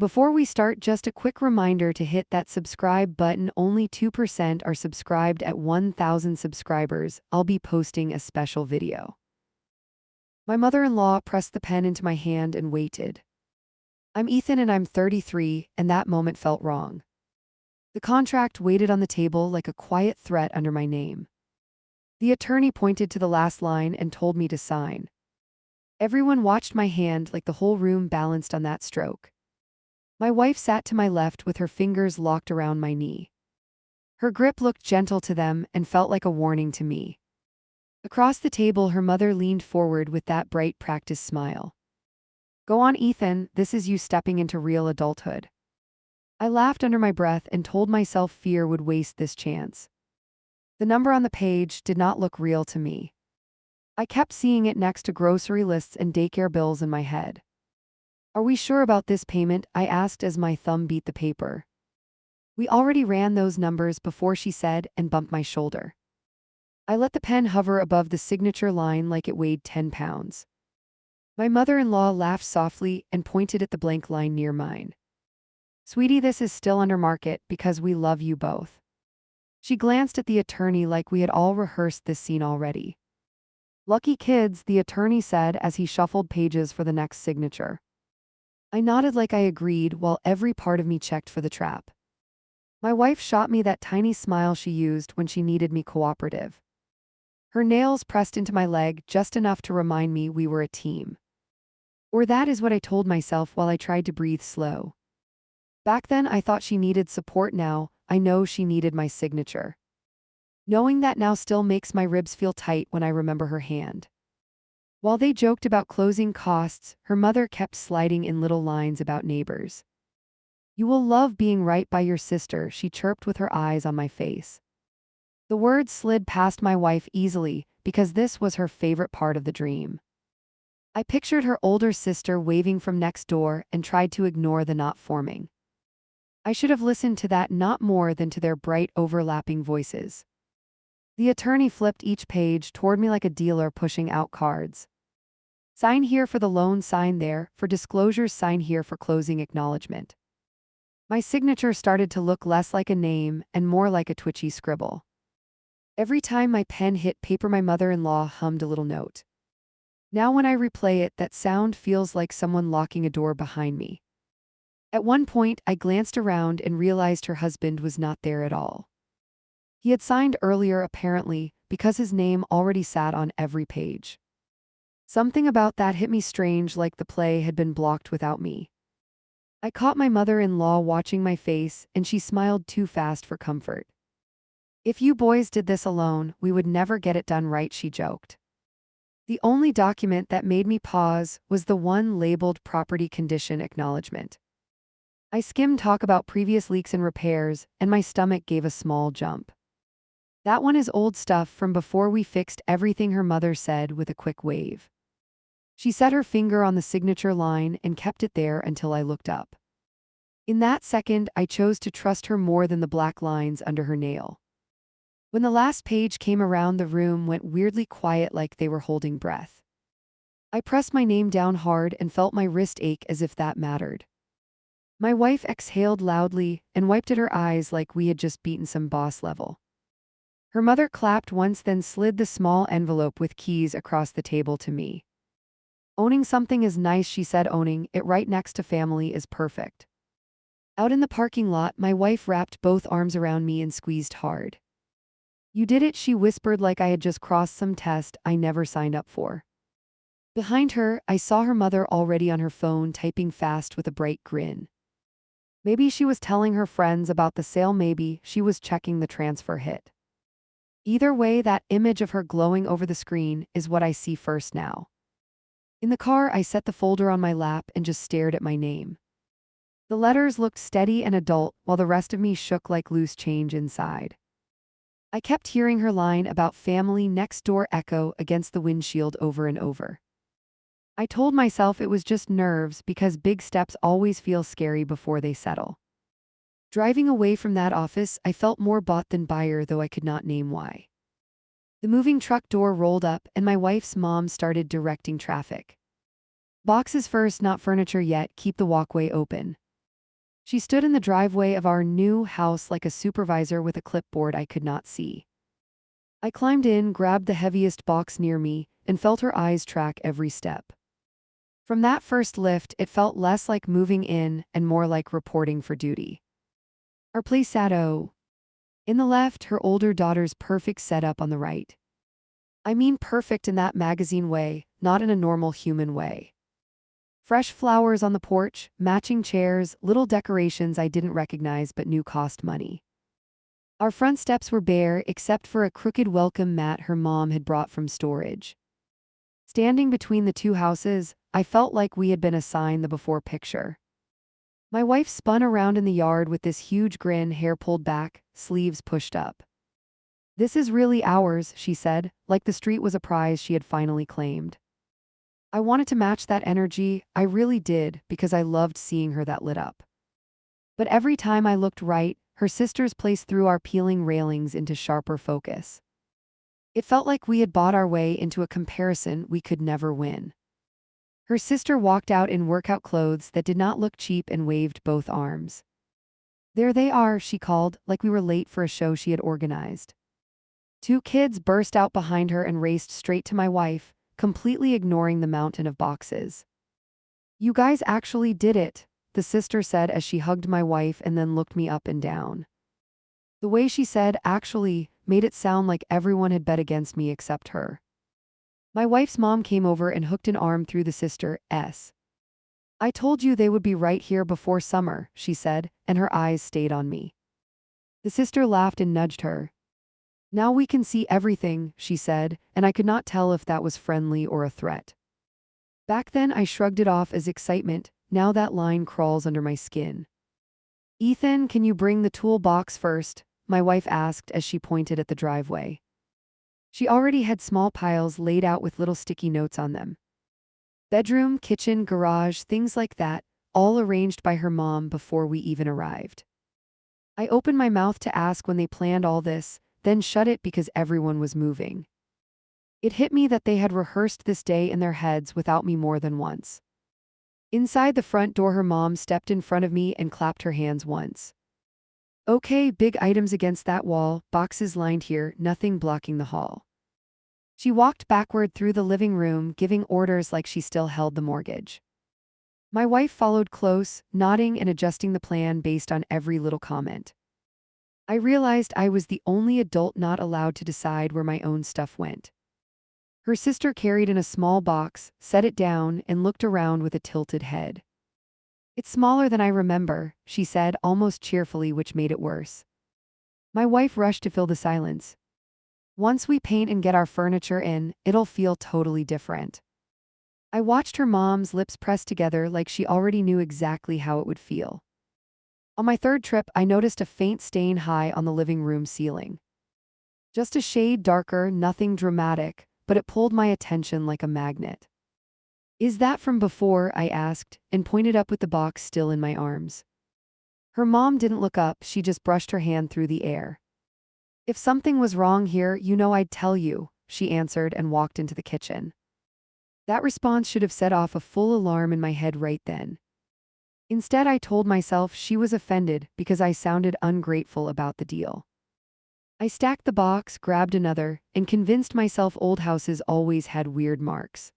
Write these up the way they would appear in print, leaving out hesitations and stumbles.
Before we start, just a quick reminder to hit that subscribe button. Only 2% are subscribed at 1,000 subscribers. I'll be posting a special video. My mother-in-law pressed the pen into my hand and waited. I'm Ethan and I'm 33, and that moment felt wrong. The contract waited on the table like a quiet threat under my name. The attorney pointed to the last line and told me to sign. Everyone watched my hand like the whole room balanced on that stroke. My wife sat to my left with her fingers locked around my knee. Her grip looked gentle to them and felt like a warning to me. Across the table, her mother leaned forward with that bright practice smile. "Go on, Ethan, this is you stepping into real adulthood." I laughed under my breath and told myself fear would waste this chance. The number on the page did not look real to me. I kept seeing it next to grocery lists and daycare bills in my head. "Are we sure about this payment?" I asked as my thumb beat the paper. "We already ran those numbers before," she said, and bumped my shoulder. I let the pen hover above the signature line like it weighed 10 pounds. My mother-in-law laughed softly and pointed at the blank line near mine. "Sweetie, this is still under market because we love you both." She glanced at the attorney like we had all rehearsed this scene already. "Lucky kids," the attorney said as he shuffled pages for the next signature. I nodded like I agreed while every part of me checked for the trap. My wife shot me that tiny smile she used when she needed me cooperative. Her nails pressed into my leg just enough to remind me we were a team. Or that is what I told myself while I tried to breathe slow. Back then I thought she needed support. Now I know she needed my signature. Knowing that now still makes my ribs feel tight when I remember her hand. While they joked about closing costs, her mother kept sliding in little lines about neighbors. "You will love being right by your sister," she chirped with her eyes on my face. The words slid past my wife easily because this was her favorite part of the dream. I pictured her older sister waving from next door and tried to ignore the knot forming. I should have listened to that not more than to their bright overlapping voices. The attorney flipped each page toward me like a dealer pushing out cards. "Sign here for the loan, sign there for disclosures, sign here for closing acknowledgement." My signature started to look less like a name and more like a twitchy scribble. Every time my pen hit paper, my mother-in-law hummed a little note. Now when I replay it, that sound feels like someone locking a door behind me. At one point, I glanced around and realized her husband was not there at all. He had signed earlier, apparently, because his name already sat on every page. Something about that hit me strange, like the play had been blocked without me. I caught my mother-in-law watching my face, and she smiled too fast for comfort. "If you boys did this alone, we would never get it done right," she joked. The only document that made me pause was the one labeled Property Condition Acknowledgement. I skimmed talk about previous leaks and repairs, and my stomach gave a small jump. "That one is old stuff from before we fixed everything," her mother said with a quick wave. She set her finger on the signature line and kept it there until I looked up. In that second, I chose to trust her more than the black lines under her nail. When the last page came around, the room went weirdly quiet, like they were holding breath. I pressed my name down hard and felt my wrist ache as if that mattered. My wife exhaled loudly and wiped at her eyes like we had just beaten some boss level. Her mother clapped once, then slid the small envelope with keys across the table to me. "Owning something is nice," she said. "Owning it right next to family is perfect." Out in the parking lot, my wife wrapped both arms around me and squeezed hard. "You did it," she whispered like I had just crossed some test I never signed up for. Behind her, I saw her mother already on her phone, typing fast with a bright grin. Maybe she was telling her friends about the sale, maybe she was checking the transfer hit. Either way, that image of her glowing over the screen is what I see first now. In the car, I set the folder on my lap and just stared at my name. The letters looked steady and adult, while the rest of me shook like loose change inside. I kept hearing her line about family next door echo against the windshield over and over. I told myself it was just nerves because big steps always feel scary before they settle. Driving away from that office, I felt more bought than buyer, though I could not name why. The moving truck door rolled up and my wife's mom started directing traffic. "Boxes first, not furniture yet. Keep the walkway open." She stood in the driveway of our new house like a supervisor with a clipboard I could not see. I climbed in, grabbed the heaviest box near me, and felt her eyes track every step. From that first lift, it felt less like moving in and more like reporting for duty. Our place sat in the left, her older daughter's perfect setup on the right. I mean perfect in that magazine way, not in a normal human way. Fresh flowers on the porch, matching chairs, little decorations I didn't recognize but knew cost money. Our front steps were bare except for a crooked welcome mat her mom had brought from storage. Standing between the two houses, I felt like we had been assigned the before picture. My wife spun around in the yard with this huge grin, hair pulled back, sleeves pushed up. "This is really ours," she said, like the street was a prize she had finally claimed. I wanted to match that energy, I really did, because I loved seeing her that lit up. But every time I looked right, her sister's place threw our peeling railings into sharper focus. It felt like we had bought our way into a comparison we could never win. Her sister walked out in workout clothes that did not look cheap and waved both arms. "There they are," she called, like we were late for a show she had organized. Two kids burst out behind her and raced straight to my wife, completely ignoring the mountain of boxes. "You guys actually did it," the sister said as she hugged my wife and then looked me up and down. The way she said "actually" made it sound like everyone had bet against me except her. My wife's mom came over and hooked an arm through the sister's. "I told you they would be right here before summer," she said, and her eyes stayed on me. The sister laughed and nudged her. "Now we can see everything," she said, and I could not tell if that was friendly or a threat. Back then I shrugged it off as excitement, now that line crawls under my skin. "Ethan, can you bring the toolbox first?" my wife asked as she pointed at the driveway. She already had small piles laid out with little sticky notes on them. Bedroom, kitchen, garage, things like that, all arranged by her mom before we even arrived. I opened my mouth to ask when they planned all this, then shut it because everyone was moving. It hit me that they had rehearsed this day in their heads without me more than once. Inside the front door, her mom stepped in front of me and clapped her hands once. "Okay, big items against that wall, boxes lined here, nothing blocking the hall." She walked backward through the living room, giving orders like she still held the mortgage. My wife followed close, nodding and adjusting the plan based on every little comment. I realized I was the only adult not allowed to decide where my own stuff went. Her sister carried in a small box, set it down, and looked around with a tilted head. "It's smaller than I remember," she said almost cheerfully, which made it worse. My wife rushed to fill the silence. "Once we paint and get our furniture in, it'll feel totally different." I watched her mom's lips press together like she already knew exactly how it would feel. On my third trip, I noticed a faint stain high on the living room ceiling. Just a shade darker, nothing dramatic, but it pulled my attention like a magnet. "Is that from before?" I asked, and pointed up with the box still in my arms. Her mom didn't look up, she just brushed her hand through the air. "If something was wrong here, you know I'd tell you," she answered and walked into the kitchen. That response should have set off a full alarm in my head right then. Instead, I told myself she was offended because I sounded ungrateful about the deal. I stacked the box, grabbed another, and convinced myself old houses always had weird marks.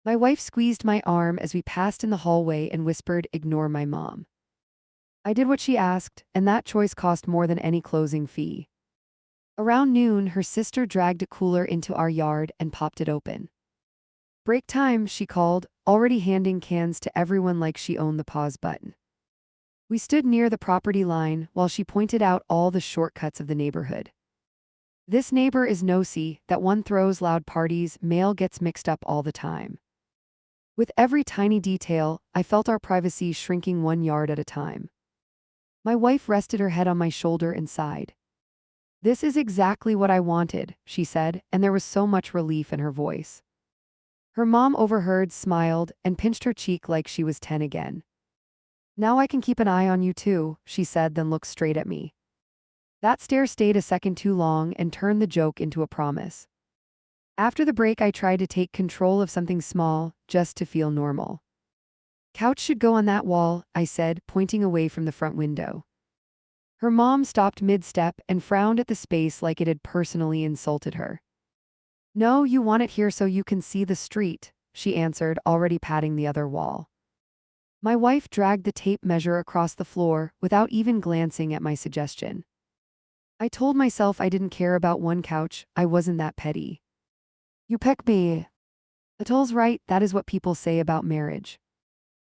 My wife squeezed my arm as we passed in the hallway and whispered, "Ignore my mom." I did what she asked, and that choice cost more than any closing fee. Around noon, her sister dragged a cooler into our yard and popped it open. "Break time," she called, already handing cans to everyone like she owned the pause button. We stood near the property line while she pointed out all the shortcuts of the neighborhood. "This neighbor is nosy, that one throws loud parties, mail gets mixed up all the time." With every tiny detail, I felt our privacy shrinking 1 yard at a time. My wife rested her head on my shoulder and sighed. "This is exactly what I wanted," she said, and there was so much relief in her voice. Her mom overheard, smiled, and pinched her cheek like she was 10 again. "Now I can keep an eye on you too," she said, then looked straight at me. That stare stayed a second too long and turned the joke into a promise. After the break, I tried to take control of something small, just to feel normal. Couch should go on that wall, I said, pointing away from the front window. Her mom stopped mid-step and frowned at the space like it had personally insulted her. No, you want it here so you can see the street, she answered, already patting the other wall. My wife dragged the tape measure across the floor without even glancing at my suggestion. I told myself I didn't care about one couch, I wasn't that petty. You pick me. Atul's right, that is what people say about marriage.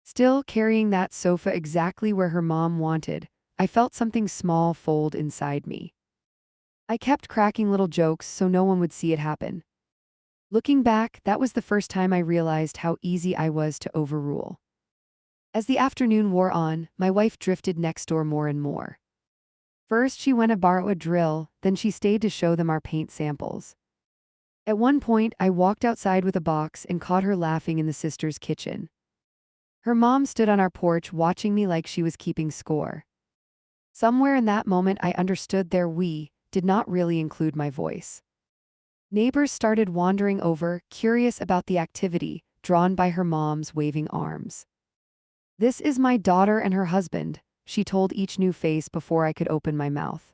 Still carrying that sofa exactly where her mom wanted, I felt something small fold inside me. I kept cracking little jokes so no one would see it happen. Looking back, that was the first time I realized how easy I was to overrule. As the afternoon wore on, my wife drifted next door more and more. First, she went to borrow a drill, then she stayed to show them our paint samples. At one point, I walked outside with a box and caught her laughing in the sisters' kitchen. Her mom stood on our porch watching me like she was keeping score. Somewhere in that moment, I understood their "we" did not really include my voice. Neighbors started wandering over, curious about the activity, drawn by her mom's waving arms. This is my daughter and her husband, she told each new face before I could open my mouth.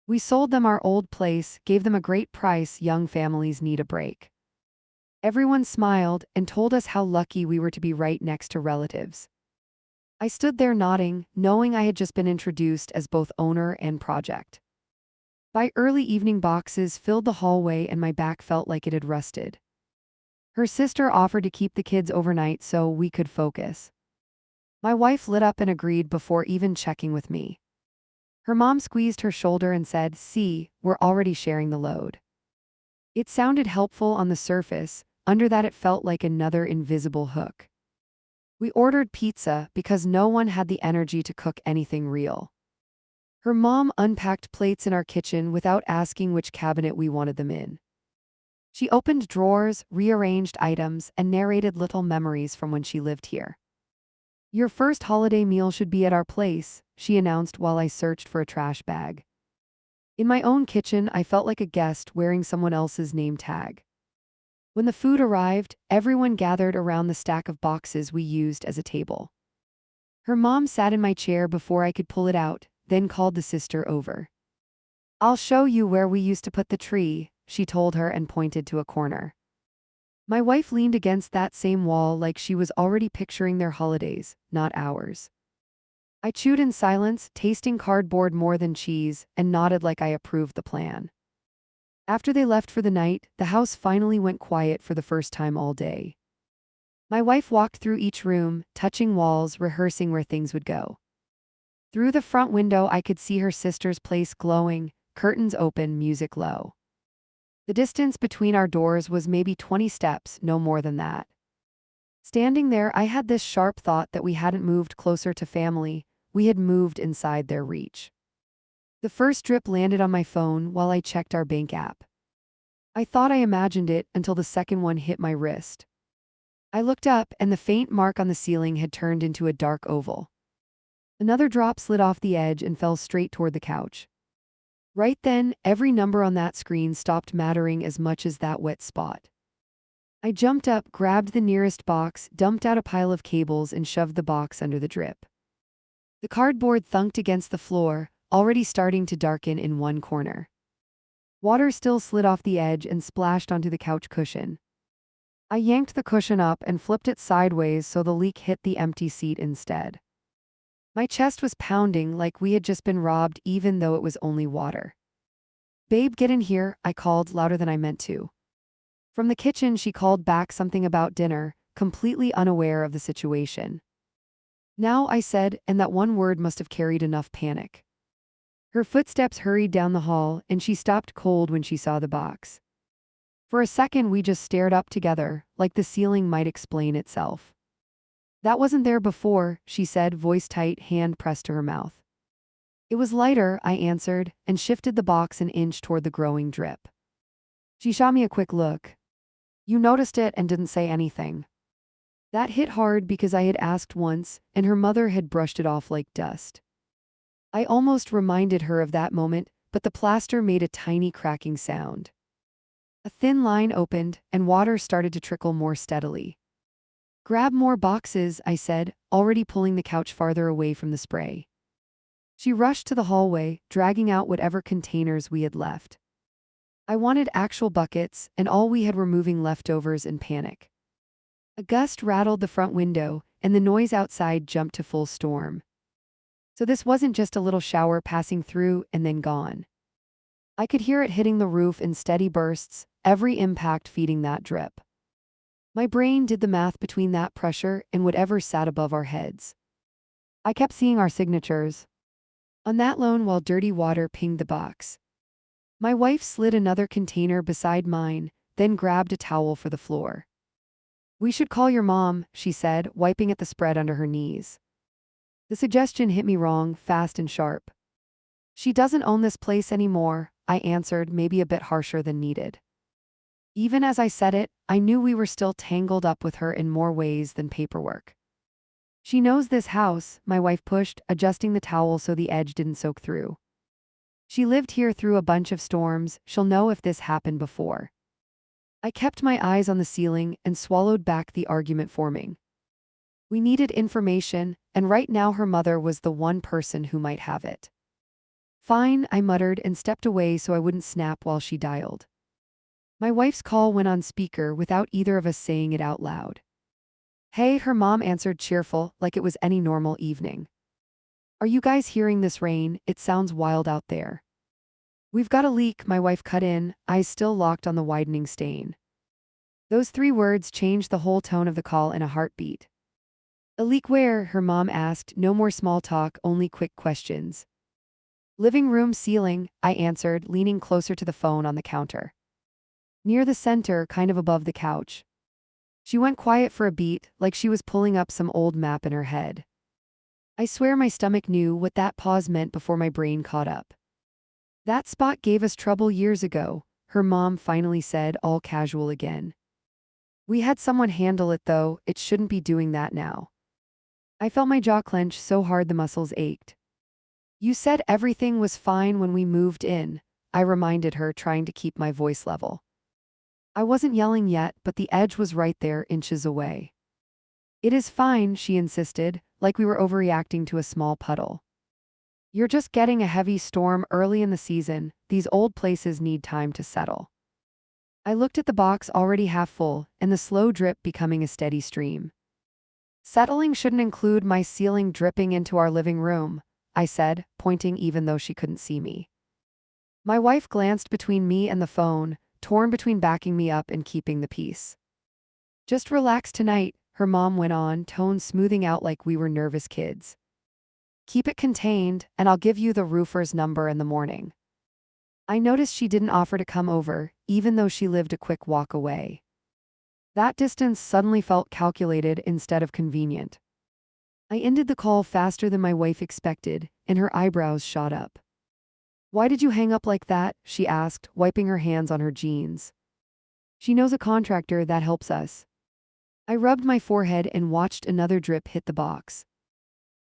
We sold them our old place, gave them a great price. Young families need a break. Everyone smiled and told us how lucky we were to be right next to relatives. I stood there nodding, knowing I had just been introduced as both owner and project. By early evening, boxes filled the hallway and my back felt like it had rusted. Her sister offered to keep the kids overnight so we could focus. My wife lit up and agreed before even checking with me. Her mom squeezed her shoulder and said, "See, we're already sharing the load." It sounded helpful on the surface, under that it felt like another invisible hook. We ordered pizza because no one had the energy to cook anything real. Her mom unpacked plates in our kitchen without asking which cabinet we wanted them in. She opened drawers, rearranged items, and narrated little memories from when she lived here. Your first holiday meal should be at our place, she announced while I searched for a trash bag. In my own kitchen, I felt like a guest wearing someone else's name tag. When the food arrived, everyone gathered around the stack of boxes we used as a table. Her mom sat in my chair before I could pull it out, then called the sister over. I'll show you where we used to put the tree, she told her and pointed to a corner. My wife leaned against that same wall like she was already picturing their holidays, not ours. I chewed in silence, tasting cardboard more than cheese, and nodded like I approved the plan. After they left for the night, the house finally went quiet for the first time all day. My wife walked through each room, touching walls, rehearsing where things would go. Through the front window, I could see her sister's place glowing, curtains open, music low. The distance between our doors was maybe 20 steps, no more than that. Standing there, I had this sharp thought that we hadn't moved closer to family, we had moved inside their reach. The first drip landed on my phone while I checked our bank app. I thought I imagined it until the second one hit my wrist. I looked up and the faint mark on the ceiling had turned into a dark oval. Another drop slid off the edge and fell straight toward the couch. Right then, every number on that screen stopped mattering as much as that wet spot. I jumped up, grabbed the nearest box, dumped out a pile of cables, and shoved the box under the drip. The cardboard thunked against the floor, already starting to darken in one corner. Water still slid off the edge and splashed onto the couch cushion. I yanked the cushion up and flipped it sideways so the leak hit the empty seat instead. My chest was pounding like we had just been robbed, even though it was only water. Babe, get in here, I called louder than I meant to. From the kitchen, she called back something about dinner, completely unaware of the situation. Now, I said, and that one word must have carried enough panic. Her footsteps hurried down the hall, and she stopped cold when she saw the box. For a second, we just stared up together, like the ceiling might explain itself. That wasn't there before, she said, voice tight, hand pressed to her mouth. It was lighter, I answered, and shifted the box an inch toward the growing drip. She shot me a quick look. You noticed it and didn't say anything. That hit hard because I had asked once, and her mother had brushed it off like dust. I almost reminded her of that moment, but the plaster made a tiny cracking sound. A thin line opened, and water started to trickle more steadily. Grab more boxes, I said, already pulling the couch farther away from the spray. She rushed to the hallway, dragging out whatever containers we had left. I wanted actual buckets, and all we had were moving leftovers in panic. A gust rattled the front window, and the noise outside jumped to full storm. So this wasn't just a little shower passing through and then gone. I could hear it hitting the roof in steady bursts, every impact feeding that drip. My brain did the math between that pressure and whatever sat above our heads. I kept seeing our signatures on that loan while dirty water pinged the box. My wife slid another container beside mine, then grabbed a towel for the floor. "We should call your mom," she said, wiping at the spread under her knees. The suggestion hit me wrong, fast and sharp. "She doesn't own this place anymore," I answered, maybe a bit harsher than needed. Even as I said it, I knew we were still tangled up with her in more ways than paperwork. "She knows this house," my wife pushed, adjusting the towel so the edge didn't soak through. "She lived here through a bunch of storms, she'll know if this happened before." I kept my eyes on the ceiling and swallowed back the argument forming. We needed information, and right now her mother was the one person who might have it. "Fine," I muttered and stepped away so I wouldn't snap while she dialed. My wife's call went on speaker without either of us saying it out loud. "Hey," her mom answered, cheerful, like it was any normal evening. "Are you guys hearing this rain? It sounds wild out there." "We've got a leak," my wife cut in, eyes still locked on the widening stain. Those 3 words changed the whole tone of the call in a heartbeat. "A leak where?" her mom asked, no more small talk, only quick questions. "Living room ceiling," I answered, leaning closer to the phone on the counter. "Near the center, kind of above the couch." She went quiet for a beat, like she was pulling up some old map in her head. I swear my stomach knew what that pause meant before my brain caught up. "That spot gave us trouble years ago," her mom finally said, all casual again. "We had someone handle it though, it shouldn't be doing that now." I felt my jaw clench so hard the muscles ached. "You said everything was fine when we moved in," I reminded her, trying to keep my voice level. I wasn't yelling yet, but the edge was right there, inches away. "It is fine," she insisted, like we were overreacting to a small puddle. "You're just getting a heavy storm early in the season, these old places need time to settle." I looked at the box already half full, and the slow drip becoming a steady stream. "Settling shouldn't include my ceiling dripping into our living room," I said, pointing even though she couldn't see me. My wife glanced between me and the phone, torn between backing me up and keeping the peace. "Just relax tonight," her mom went on, tone smoothing out like we were nervous kids. "Keep it contained, and I'll give you the roofer's number in the morning." I noticed she didn't offer to come over, even though she lived a quick walk away. That distance suddenly felt calculated instead of convenient. I ended the call faster than my wife expected, and her eyebrows shot up. "Why did you hang up like that?" she asked, wiping her hands on her jeans. "She knows a contractor that helps us." I rubbed my forehead and watched another drip hit the box.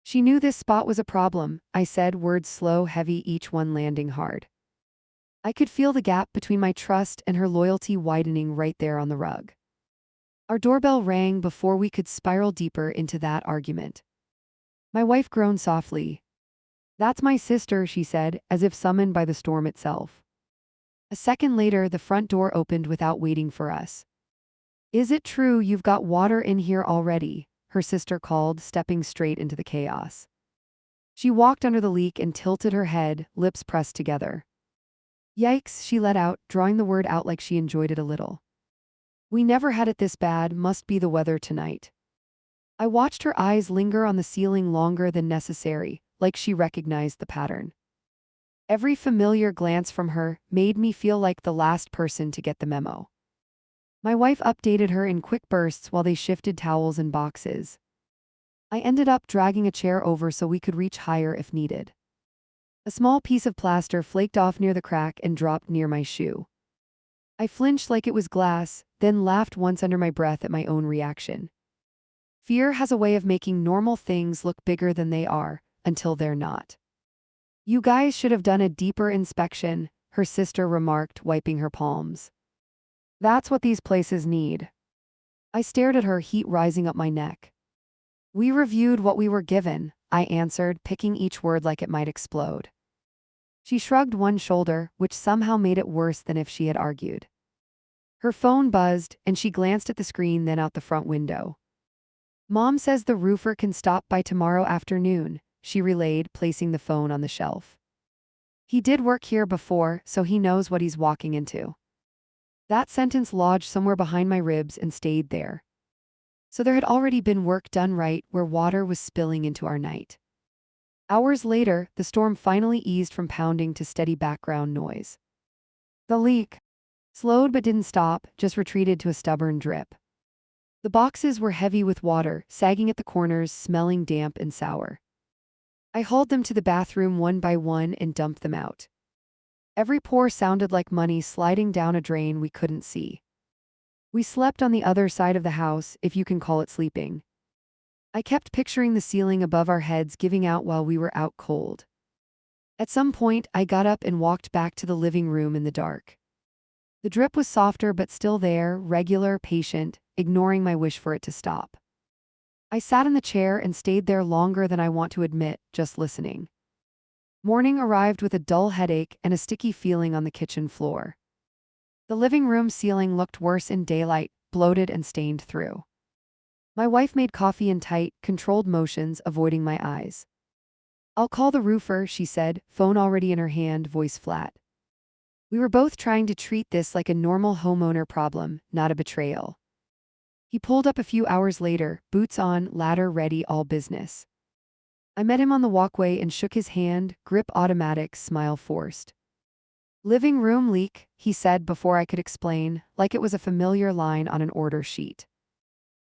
"She knew this spot was a problem," I said, words slow, heavy, each one landing hard. I could feel the gap between my trust and her loyalty widening right there on the rug. Our doorbell rang before we could spiral deeper into that argument. My wife groaned softly. "That's my sister," she said, as if summoned by the storm itself. A second later, the front door opened without waiting for us. "Is it true you've got water in here already?" her sister called, stepping straight into the chaos. She walked under the leak and tilted her head, lips pressed together. "Yikes," she let out, drawing the word out like she enjoyed it a little. "We never had it this bad, must be the weather tonight." I watched her eyes linger on the ceiling longer than necessary, like she recognized the pattern. Every familiar glance from her made me feel like the last person to get the memo. My wife updated her in quick bursts while they shifted towels and boxes. I ended up dragging a chair over so we could reach higher if needed. A small piece of plaster flaked off near the crack and dropped near my shoe. I flinched like it was glass, then laughed once under my breath at my own reaction. Fear has a way of making normal things look bigger than they are, until they're not. "You guys should have done a deeper inspection," her sister remarked, wiping her palms. "That's what these places need." I stared at her, heat rising up my neck. We reviewed what we were given, I answered, picking each word like it might explode. She shrugged one shoulder, which somehow made it worse than if she had argued. Her phone buzzed, and she glanced at the screen, then out the front window. Mom says the roofer can stop by tomorrow afternoon, she relayed, placing the phone on the shelf. He did work here before, so he knows what he's walking into. That sentence lodged somewhere behind my ribs and stayed there. So there had already been work done right where water was spilling into our night. Hours later, the storm finally eased from pounding to steady background noise. The leak slowed but didn't stop, just retreated to a stubborn drip. The boxes were heavy with water, sagging at the corners, smelling damp and sour. I hauled them to the bathroom one by one and dumped them out. Every pour sounded like money sliding down a drain we couldn't see. We slept on the other side of the house, if you can call it sleeping. I kept picturing the ceiling above our heads giving out while we were out cold. At some point, I got up and walked back to the living room in the dark. The drip was softer but still there, regular, patient, ignoring my wish for it to stop. I sat in the chair and stayed there longer than I want to admit, just listening. Morning arrived with a dull headache and a sticky feeling on the kitchen floor. The living room ceiling looked worse in daylight, bloated and stained through. My wife made coffee in tight, controlled motions, avoiding my eyes. "I'll call the roofer," she said, phone already in her hand, voice flat. We were both trying to treat this like a normal homeowner problem, not a betrayal. He pulled up a few hours later, boots on, ladder ready, all business. I met him on the walkway and shook his hand, grip automatic, smile forced. "Living room leak," he said before I could explain, like it was a familiar line on an order sheet.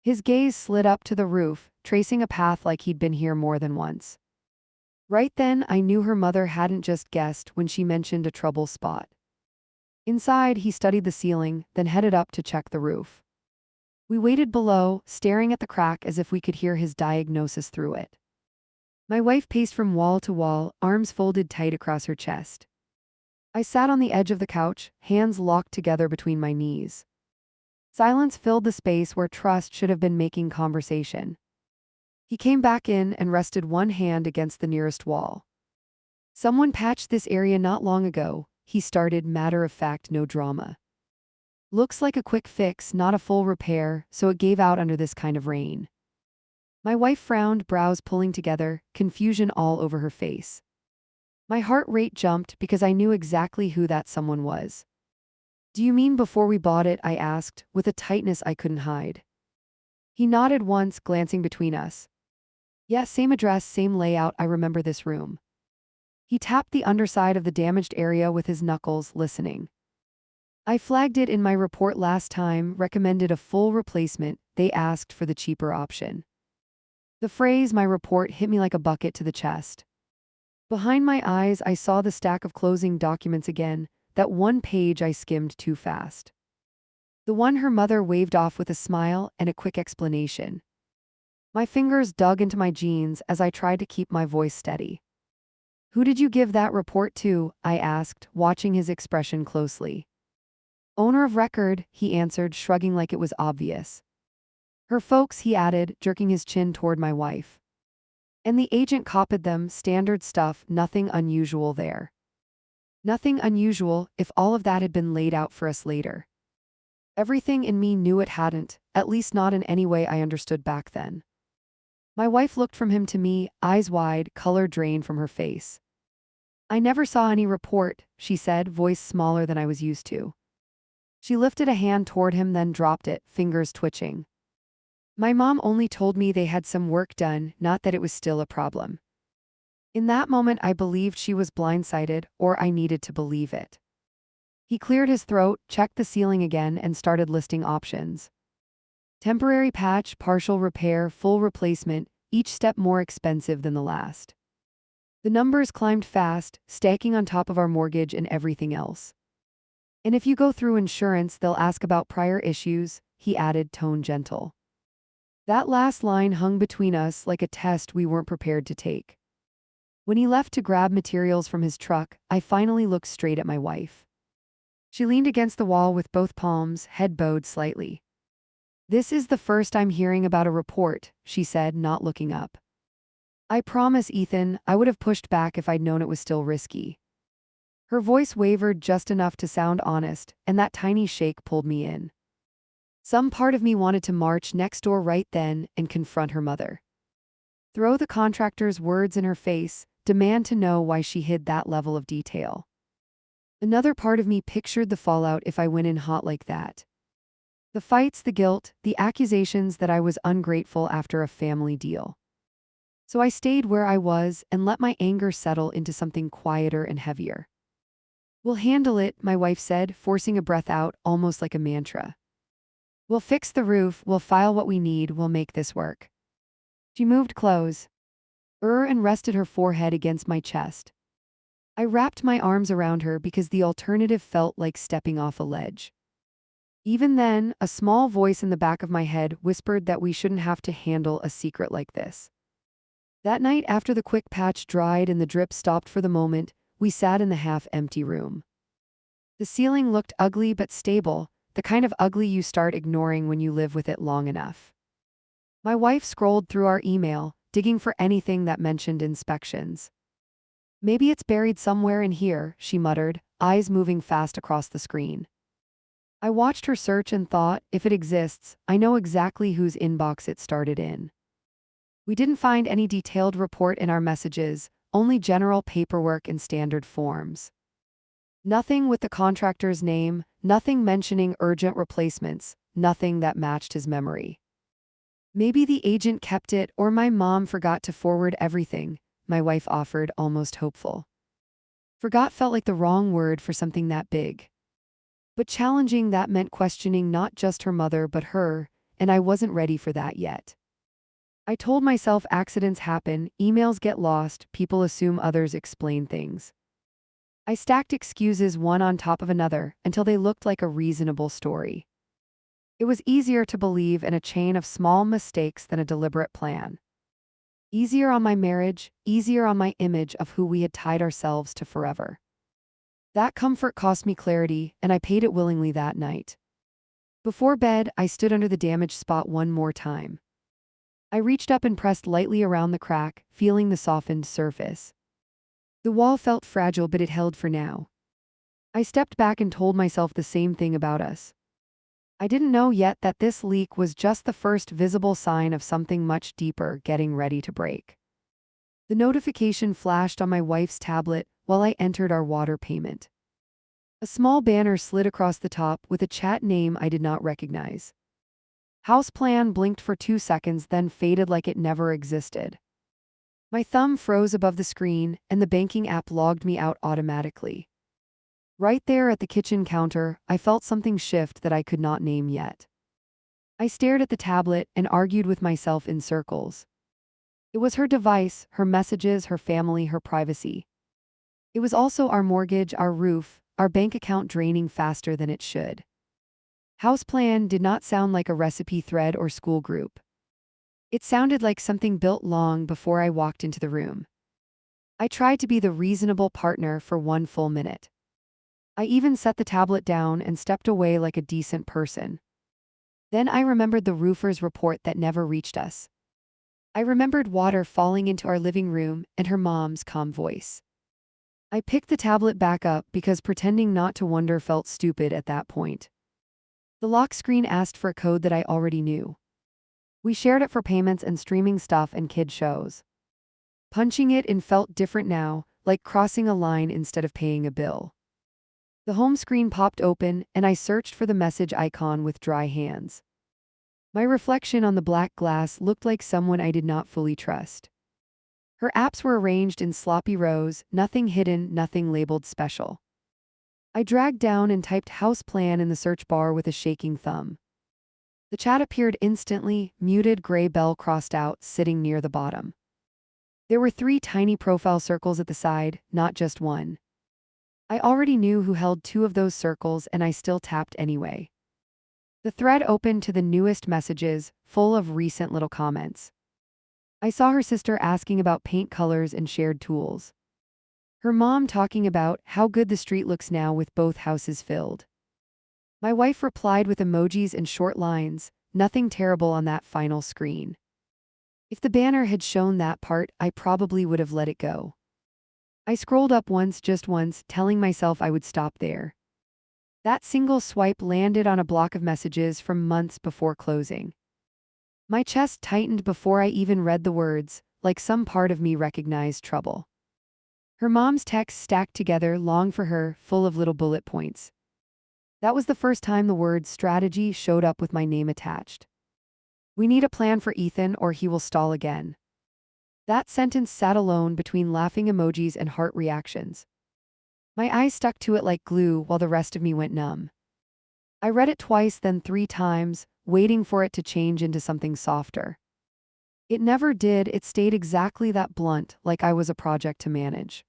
His gaze slid up to the roof, tracing a path like he'd been here more than once. Right then, I knew her mother hadn't just guessed when she mentioned a trouble spot. Inside, he studied the ceiling, then headed up to check the roof. We waited below, staring at the crack as if we could hear his diagnosis through it. My wife paced from wall to wall, arms folded tight across her chest. I sat on the edge of the couch, hands locked together between my knees. Silence filled the space where trust should have been making conversation. He came back in and rested one hand against the nearest wall. "Someone patched this area not long ago," he started, matter of fact, no drama. "Looks like a quick fix, not a full repair, so it gave out under this kind of rain." My wife frowned, brows pulling together, confusion all over her face. My heart rate jumped because I knew exactly who that someone was. "Do you mean before we bought it?" I asked, with a tightness I couldn't hide. He nodded once, glancing between us. "Yeah, same address, same layout, I remember this room." He tapped the underside of the damaged area with his knuckles, listening. "I flagged it in my report last time, recommended a full replacement, they asked for the cheaper option." The phrase "my report" hit me like a bucket to the chest. Behind my eyes, I saw the stack of closing documents again, that one page I skimmed too fast. The one her mother waved off with a smile and a quick explanation. My fingers dug into my jeans as I tried to keep my voice steady. "Who did you give that report to?" I asked, watching his expression closely. "Owner of record," he answered, shrugging like it was obvious. "Her folks," he added, jerking his chin toward my wife. "And the agent copied them, standard stuff, nothing unusual there." Nothing unusual, if all of that had been laid out for us later. Everything in me knew it hadn't, at least not in any way I understood back then. My wife looked from him to me, eyes wide, color drained from her face. "I never saw any report," she said, voice smaller than I was used to. She lifted a hand toward him, then dropped it, fingers twitching. "My mom only told me they had some work done, not that it was still a problem." In that moment, I believed she was blindsided, or I needed to believe it. He cleared his throat, checked the ceiling again, and started listing options. Temporary patch, partial repair, full replacement, each step more expensive than the last. The numbers climbed fast, stacking on top of our mortgage and everything else. "And if you go through insurance, they'll ask about prior issues," he added, tone gentle. That last line hung between us like a test we weren't prepared to take. When he left to grab materials from his truck, I finally looked straight at my wife. She leaned against the wall with both palms, head bowed slightly. "This is the first I'm hearing about a report," she said, not looking up. "I promise, Ethan, I would have pushed back if I'd known it was still risky." Her voice wavered just enough to sound honest, and that tiny shake pulled me in. Some part of me wanted to march next door right then and confront her mother. Throw the contractor's words in her face, demand to know why she hid that level of detail. Another part of me pictured the fallout if I went in hot like that. The fights, the guilt, the accusations that I was ungrateful after a family deal. So I stayed where I was and let my anger settle into something quieter and heavier. "We'll handle it," my wife said, forcing a breath out, almost like a mantra. "We'll fix the roof, we'll file what we need, we'll make this work." She moved close, and rested her forehead against my chest. I wrapped my arms around her because the alternative felt like stepping off a ledge. Even then, a small voice in the back of my head whispered that we shouldn't have to handle a secret like this. That night, after the quick patch dried and the drip stopped for the moment, we sat in the half-empty room. The ceiling looked ugly but stable, the kind of ugly you start ignoring when you live with it long enough. My wife scrolled through our email, digging for anything that mentioned inspections. "Maybe it's buried somewhere in here," she muttered, eyes moving fast across the screen. I watched her search and thought, if it exists, I know exactly whose inbox it started in. We didn't find any detailed report in our messages, only general paperwork and standard forms. Nothing with the contractor's name, nothing mentioning urgent replacements, nothing that matched his memory. "Maybe the agent kept it or my mom forgot to forward everything," my wife offered, almost hopeful. Forgot felt like the wrong word for something that big. But challenging that meant questioning not just her mother but her, and I wasn't ready for that yet. I told myself accidents happen, emails get lost, people assume others explain things. I stacked excuses one on top of another until they looked like a reasonable story. It was easier to believe in a chain of small mistakes than a deliberate plan. Easier on my marriage, easier on my image of who we had tied ourselves to forever. That comfort cost me clarity, and I paid it willingly that night. Before bed, I stood under the damaged spot one more time. I reached up and pressed lightly around the crack, feeling the softened surface. The wall felt fragile, but it held for now. I stepped back and told myself the same thing about us. I didn't know yet that this leak was just the first visible sign of something much deeper getting ready to break. The notification flashed on my wife's tablet while I entered our water payment. A small banner slid across the top with a chat name I did not recognize. House plan blinked for 2 seconds, then faded like it never existed. My thumb froze above the screen, and the banking app logged me out automatically. Right there at the kitchen counter, I felt something shift that I could not name yet. I stared at the tablet and argued with myself in circles. It was her device, her messages, her family, her privacy. It was also our mortgage, our roof, our bank account draining faster than it should. House plan did not sound like a recipe thread or school group. It sounded like something built long before I walked into the room. I tried to be the reasonable partner for 1 full minute. I even set the tablet down and stepped away like a decent person. Then I remembered the roofer's report that never reached us. I remembered water falling into our living room and her mom's calm voice. I picked the tablet back up because pretending not to wonder felt stupid at that point. The lock screen asked for a code that I already knew. We shared it for payments and streaming stuff and kid shows. Punching it in felt different now, like crossing a line instead of paying a bill. The home screen popped open, and I searched for the message icon with dry hands. My reflection on the black glass looked like someone I did not fully trust. Her apps were arranged in sloppy rows, nothing hidden, nothing labeled special. I dragged down and typed house plan in the search bar with a shaking thumb. The chat appeared instantly, muted gray bell crossed out, sitting near the bottom. There were 3 tiny profile circles at the side, not just one. I already knew who held 2 of those circles, and I still tapped anyway. The thread opened to the newest messages, full of recent little comments. I saw her sister asking about paint colors and shared tools. Her mom talking about how good the street looks now with both houses filled. My wife replied with emojis and short lines, nothing terrible on that final screen. If the banner had shown that part, I probably would have let it go. I scrolled up once, just once, telling myself I would stop there. That single swipe landed on a block of messages from months before closing. My chest tightened before I even read the words, like some part of me recognized trouble. Her mom's texts stacked together, long for her, full of little bullet points. That was the first time the word strategy showed up with my name attached. We need a plan for Ethan or he will stall again. That sentence sat alone between laughing emojis and heart reactions. My eyes stuck to it like glue while the rest of me went numb. I read it twice, then 3 times, waiting for it to change into something softer. It never did. It stayed exactly that blunt, like I was a project to manage.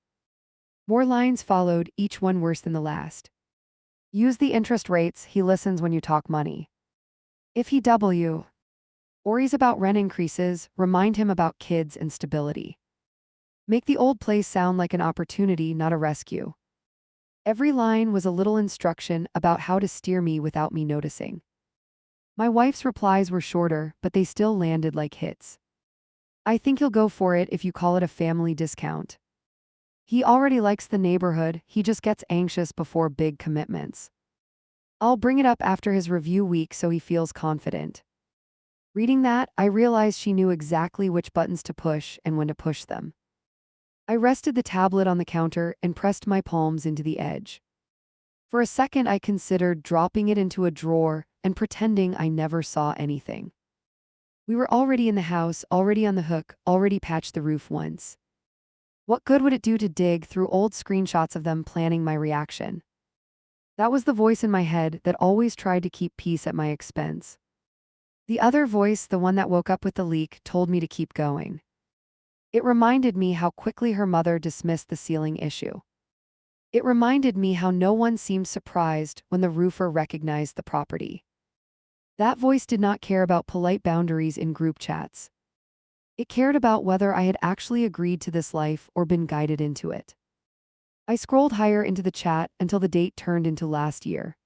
More lines followed, each one worse than the last. Use the interest rates, he listens when you talk money. If he worries about rent increases, remind him about kids and stability. Make the old place sound like an opportunity, not a rescue. Every line was a little instruction about how to steer me without me noticing. My wife's replies were shorter, but they still landed like hits. I think he'll go for it if you call it a family discount. He already likes the neighborhood, he just gets anxious before big commitments. I'll bring it up after his review week so he feels confident. Reading that, I realized she knew exactly which buttons to push and when to push them. I rested the tablet on the counter and pressed my palms into the edge. For a second, I considered dropping it into a drawer and pretending I never saw anything. We were already in the house, already on the hook, already patched the roof once. What good would it do to dig through old screenshots of them planning my reaction? That was the voice in my head that always tried to keep peace at my expense. The other voice, the one that woke up with the leak, told me to keep going. It reminded me how quickly her mother dismissed the ceiling issue. It reminded me how no one seemed surprised when the roofer recognized the property. That voice did not care about polite boundaries in group chats. It cared about whether I had actually agreed to this life or been guided into it. I scrolled higher into the chat until the date turned into last year.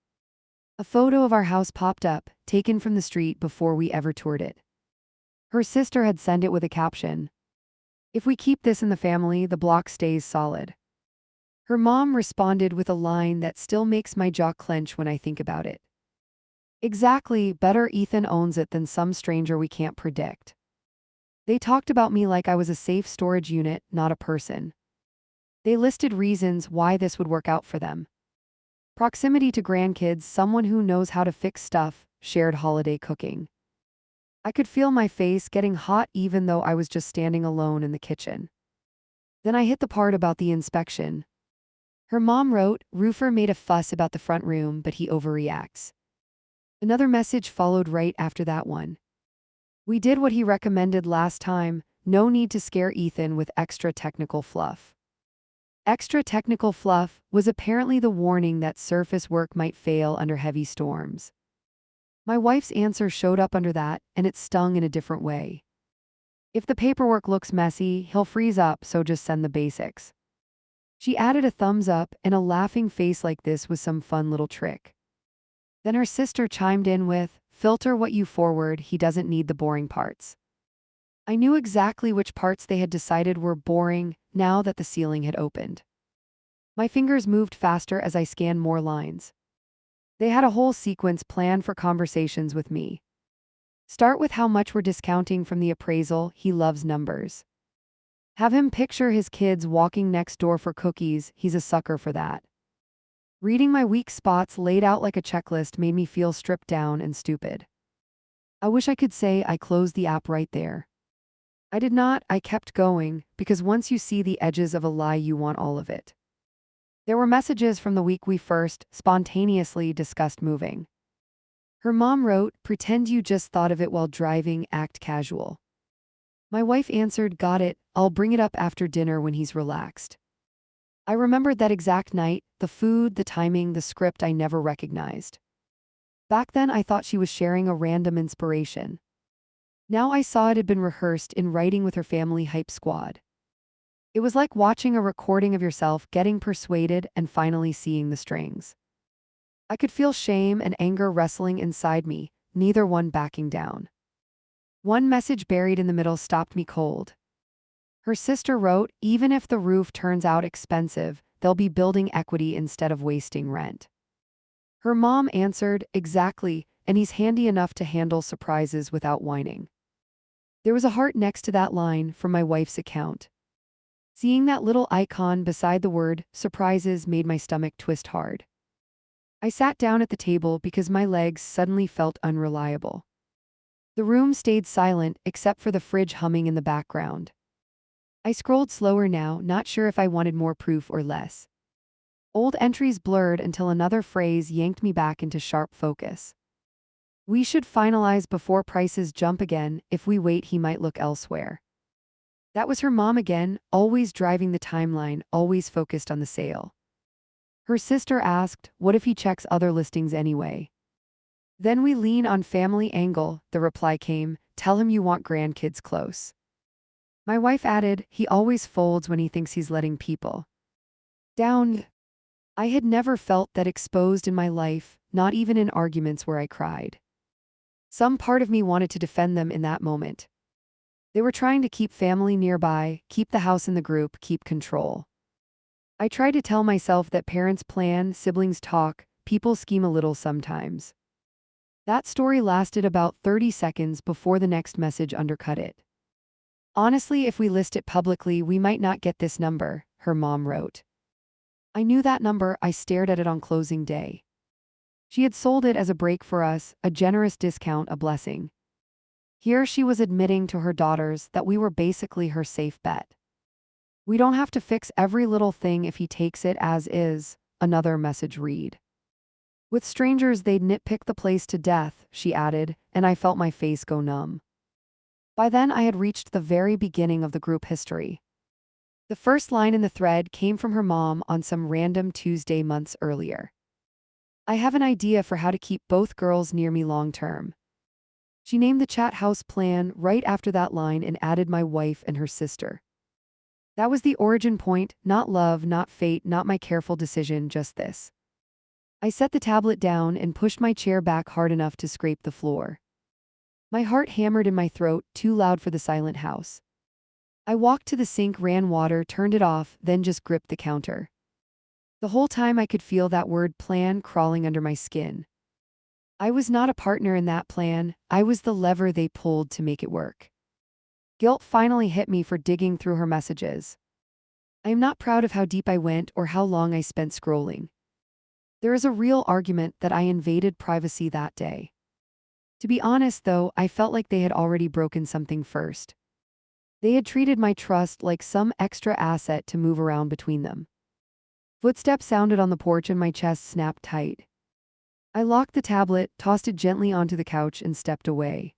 A photo of our house popped up, taken from the street before we ever toured it. Her sister had sent it with a caption, "If we keep this in the family, the block stays solid." Her mom responded with a line that still makes my jaw clench when I think about it. Exactly, better Ethan owns it than some stranger we can't predict. They talked about me like I was a safe storage unit, not a person. They listed reasons why this would work out for them. Proximity to grandkids, someone who knows how to fix stuff, shared holiday cooking. I could feel my face getting hot even though I was just standing alone in the kitchen. Then I hit the part about the inspection. Her mom wrote, "Roofer made a fuss about the front room, but he overreacts." Another message followed right after that one. "We did what he recommended last time, no need to scare Ethan with extra technical fluff." Extra technical fluff was apparently the warning that surface work might fail under heavy storms. My wife's answer showed up under that, and it stung in a different way. "If the paperwork looks messy, he'll freeze up, so just send the basics." She added a thumbs up and a laughing face like this was some fun little trick. Then her sister chimed in with, "Filter what you forward, he doesn't need the boring parts." I knew exactly which parts they had decided were boring now that the ceiling had opened. My fingers moved faster as I scanned more lines. They had a whole sequence planned for conversations with me. Start with how much we're discounting from the appraisal, he loves numbers. Have him picture his kids walking next door for cookies, he's a sucker for that. Reading my weak spots laid out like a checklist made me feel stripped down and stupid. I wish I could say I closed the app right there. I did not. I kept going, because once you see the edges of a lie, you want all of it. There were messages from the week we first spontaneously discussed moving. Her mom wrote, "Pretend you just thought of it while driving, act casual." My wife answered, "Got it, I'll bring it up after dinner when he's relaxed." I remembered that exact night, the food, the timing, the script I never recognized. Back then I thought she was sharing a random inspiration. Now I saw it had been rehearsed in writing with her family hype squad. It was like watching a recording of yourself getting persuaded and finally seeing the strings. I could feel shame and anger wrestling inside me, neither one backing down. One message buried in the middle stopped me cold. Her sister wrote, "Even if the roof turns out expensive, they'll be building equity instead of wasting rent." Her mom answered, "Exactly, and he's handy enough to handle surprises without whining." There was a heart next to that line from my wife's account. Seeing that little icon beside the word surprises made my stomach twist hard. I sat down at the table because my legs suddenly felt unreliable. The room stayed silent except for the fridge humming in the background. I scrolled slower now, not sure if I wanted more proof or less. Old entries blurred until another phrase yanked me back into sharp focus. "We should finalize before prices jump again. If we wait, he might look elsewhere." That was her mom again, always driving the timeline, always focused on the sale. Her sister asked, "What if he checks other listings anyway?" "Then we lean on family angle," the reply came. "Tell him you want grandkids close." My wife added, "He always folds when he thinks he's letting people down." I had never felt that exposed in my life, not even in arguments where I cried. Some part of me wanted to defend them in that moment. They were trying to keep family nearby, keep the house in the group, keep control. I tried to tell myself that parents plan, siblings talk, people scheme a little sometimes. That story lasted about 30 seconds before the next message undercut it. "Honestly, if we list it publicly, we might not get this number," her mom wrote. I knew that number. I stared at it on closing day. She had sold it as a break for us, a generous discount, a blessing. Here she was admitting to her daughters that we were basically her safe bet. "We don't have to fix every little thing if he takes it as is," another message read. "With strangers they'd nitpick the place to death," she added, and I felt my face go numb. By then I had reached the very beginning of the group history. The first line in the thread came from her mom on some random Tuesday months earlier. "I have an idea for how to keep both girls near me long term." She named the chat house plan right after that line and added my wife and her sister. That was the origin point, not love, not fate, not my careful decision, just this. I set the tablet down and pushed my chair back hard enough to scrape the floor. My heart hammered in my throat, too loud for the silent house. I walked to the sink, ran water, turned it off, then just gripped the counter. The whole time I could feel that word plan crawling under my skin. I was not a partner in that plan, I was the lever they pulled to make it work. Guilt finally hit me for digging through her messages. I am not proud of how deep I went or how long I spent scrolling. There is a real argument that I invaded privacy that day. To be honest though, I felt like they had already broken something first. They had treated my trust like some extra asset to move around between them. Footsteps sounded on the porch and my chest snapped tight. I locked the tablet, tossed it gently onto the couch and stepped away.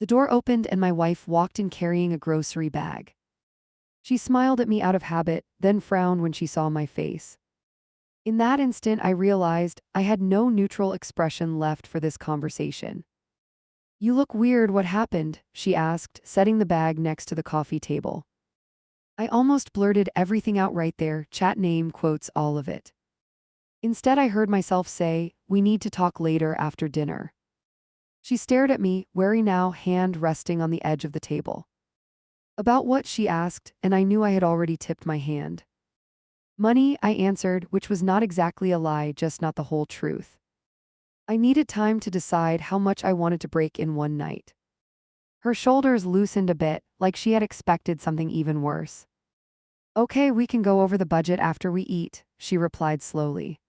The door opened and my wife walked in carrying a grocery bag. She smiled at me out of habit, then frowned when she saw my face. In that instant I realized I had no neutral expression left for this conversation. "You look weird, what happened?" she asked, setting the bag next to the coffee table. I almost blurted everything out right there, chat name, quotes, all of it. Instead I heard myself say, "We need to talk later after dinner." She stared at me, wary now, hand resting on the edge of the table. "About what?" she asked, and I knew I had already tipped my hand. "Money," I answered, which was not exactly a lie, just not the whole truth. I needed time to decide how much I wanted to break in one night. Her shoulders loosened a bit, like she had expected something even worse. "Okay, we can go over the budget after we eat," she replied slowly.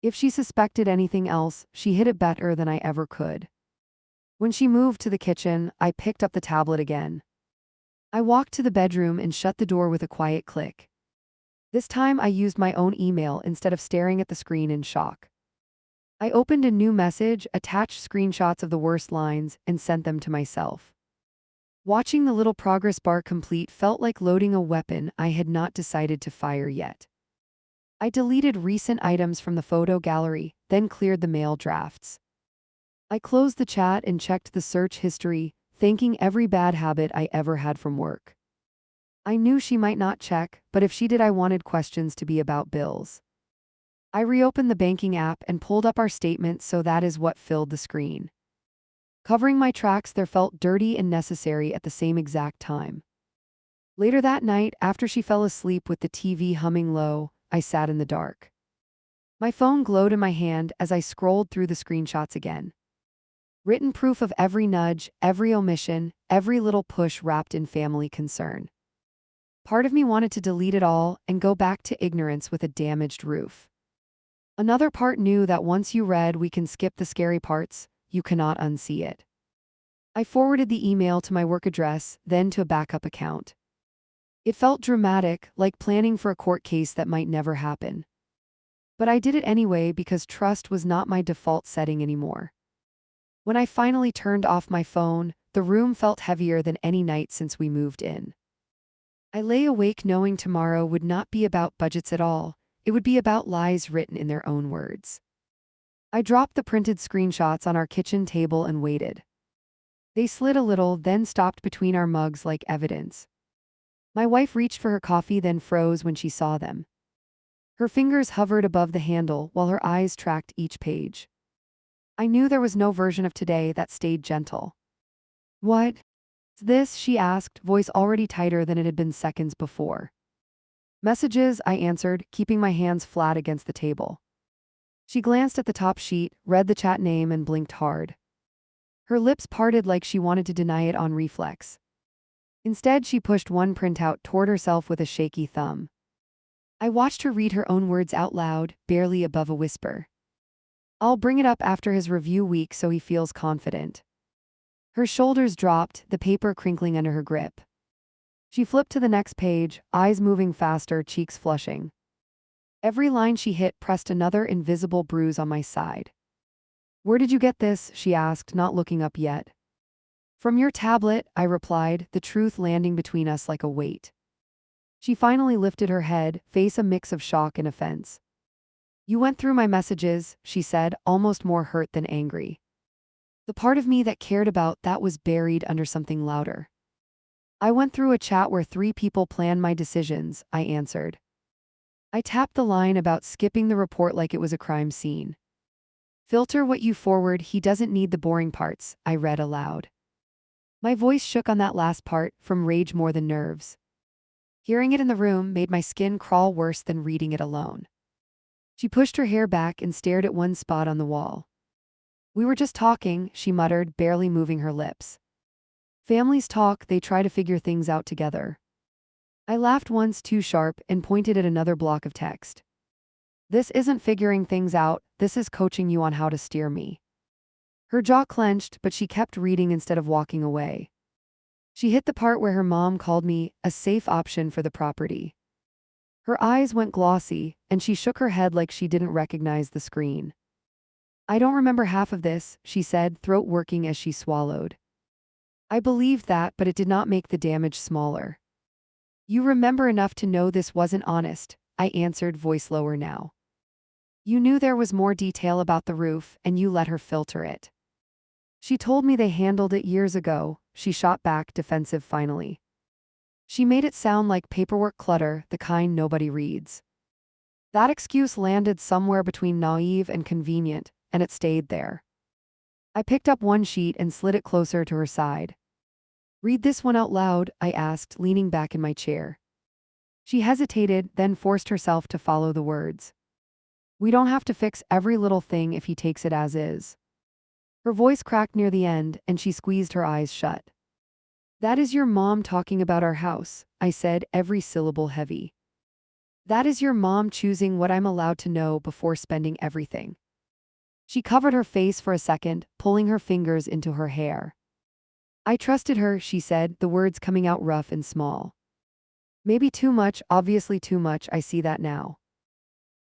If she suspected anything else, she hid it better than I ever could. When she moved to the kitchen, I picked up the tablet again. I walked to the bedroom and shut the door with a quiet click. This time I used my own email instead of staring at the screen in shock. I opened a new message, attached screenshots of the worst lines, and sent them to myself. Watching the little progress bar complete felt like loading a weapon I had not decided to fire yet. I deleted recent items from the photo gallery, then cleared the mail drafts. I closed the chat and checked the search history, thanking every bad habit I ever had from work. I knew she might not check, but if she did, I wanted questions to be about bills. I reopened the banking app and pulled up our statement, so that is what filled the screen. Covering my tracks there felt dirty and necessary at the same exact time. Later that night, after she fell asleep with the TV humming low, I sat in the dark. My phone glowed in my hand as I scrolled through the screenshots again. Written proof of every nudge, every omission, every little push wrapped in family concern. Part of me wanted to delete it all and go back to ignorance with a damaged roof. Another part knew that once you read we can skip the scary parts, you cannot unsee it. I forwarded the email to my work address, then to a backup account. It felt dramatic, like planning for a court case that might never happen. But I did it anyway because trust was not my default setting anymore. When I finally turned off my phone, the room felt heavier than any night since we moved in. I lay awake knowing tomorrow would not be about budgets at all, it would be about lies written in their own words. I dropped the printed screenshots on our kitchen table and waited. They slid a little, then stopped between our mugs like evidence. My wife reached for her coffee, then froze when she saw them. Her fingers hovered above the handle while her eyes tracked each page. I knew there was no version of today that stayed gentle. "What's this?" she asked, voice already tighter than it had been seconds before. "Messages," I answered, keeping my hands flat against the table. She glanced at the top sheet, read the chat name, and blinked hard. Her lips parted like she wanted to deny it on reflex. Instead, she pushed one printout toward herself with a shaky thumb. I watched her read her own words out loud, barely above a whisper. "I'll bring it up after his review week so he feels confident." Her shoulders dropped, the paper crinkling under her grip. She flipped to the next page, eyes moving faster, cheeks flushing. Every line she hit pressed another invisible bruise on my side. "Where did you get this?" she asked, not looking up yet. "From your tablet," I replied, the truth landing between us like a weight. She finally lifted her head, face a mix of shock and offense. "You went through my messages," she said, almost more hurt than angry. The part of me that cared about that was buried under something louder. "I went through a chat where 3 people planned my decisions," I answered. I tapped the line about skipping the report like it was a crime scene. "Filter what you forward, he doesn't need the boring parts," I read aloud. My voice shook on that last part, from rage more than nerves. Hearing it in the room made my skin crawl worse than reading it alone. She pushed her hair back and stared at one spot on the wall. "We were just talking," she muttered, barely moving her lips. "Families talk, they try to figure things out together." I laughed once too sharp and pointed at another block of text. "This isn't figuring things out, this is coaching you on how to steer me." Her jaw clenched, but she kept reading instead of walking away. She hit the part where her mom called me a safe option for the property. Her eyes went glossy, and she shook her head like she didn't recognize the screen. "I don't remember half of this," she said, throat working as she swallowed. I believed that, but it did not make the damage smaller. "You remember enough to know this wasn't honest," I answered, voice lower now. "You knew there was more detail about the roof, and you let her filter it." "She told me they handled it years ago," she shot back, defensive finally. She made it sound like paperwork clutter, the kind nobody reads. That excuse landed somewhere between naive and convenient, and it stayed there. I picked up one sheet and slid it closer to her side. "Read this one out loud," I asked, leaning back in my chair. She hesitated, then forced herself to follow the words. "We don't have to fix every little thing if he takes it as is." Her voice cracked near the end, and she squeezed her eyes shut. "That is your mom talking about our house," I said, every syllable heavy. "That is your mom choosing what I'm allowed to know before spending everything." She covered her face for a second, pulling her fingers into her hair. "I trusted her," she said, the words coming out rough and small. "Maybe too much, obviously too much, I see that now."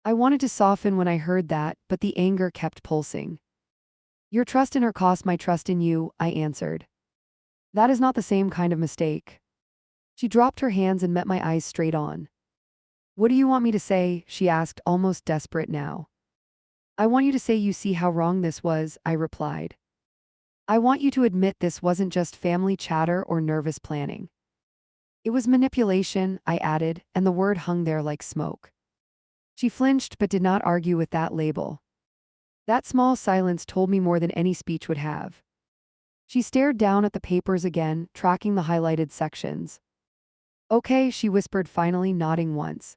I wanted to soften when I heard that, but the anger kept pulsing. "Your trust in her cost my trust in you," I answered. "That is not the same kind of mistake." She dropped her hands and met my eyes straight on. "What do you want me to say?" she asked, almost desperate now. "I want you to say you see how wrong this was," I replied. "I want you to admit this wasn't just family chatter or nervous planning." "It was manipulation," I added, and the word hung there like smoke. She flinched but did not argue with that label. That small silence told me more than any speech would have. She stared down at the papers again, tracking the highlighted sections. Okay, she whispered, finally nodding once.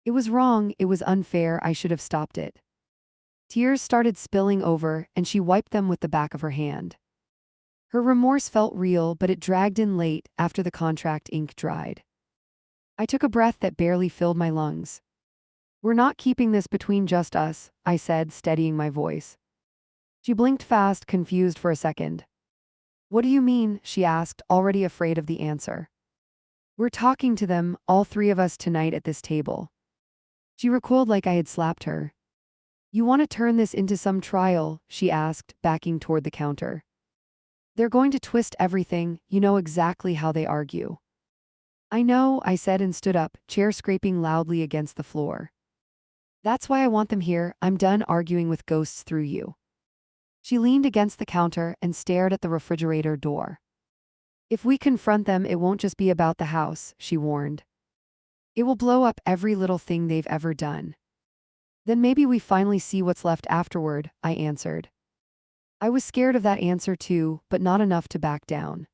It was wrong, it was unfair, I should have stopped it. Tears started spilling over, and she wiped them with the back of her hand. Her remorse felt real, but it dragged in late, after the contract ink dried. I took a breath that barely filled my lungs. We're not keeping this between just us, I said, steadying my voice. She blinked fast, confused for a second. What do you mean? She asked, already afraid of the answer. We're talking to them, all three of us tonight at this table. She recoiled like I had slapped her. You want to turn this into some trial? She asked, backing toward the counter. They're going to twist everything, you know exactly how they argue. I know, I said and stood up, chair scraping loudly against the floor. That's why I want them here, I'm done arguing with ghosts through you. She leaned against the counter and stared at the refrigerator door. If we confront them, it won't just be about the house, she warned. It will blow up every little thing they've ever done. Then maybe we finally see what's left afterward, I answered. I was scared of that answer too, but not enough to back down.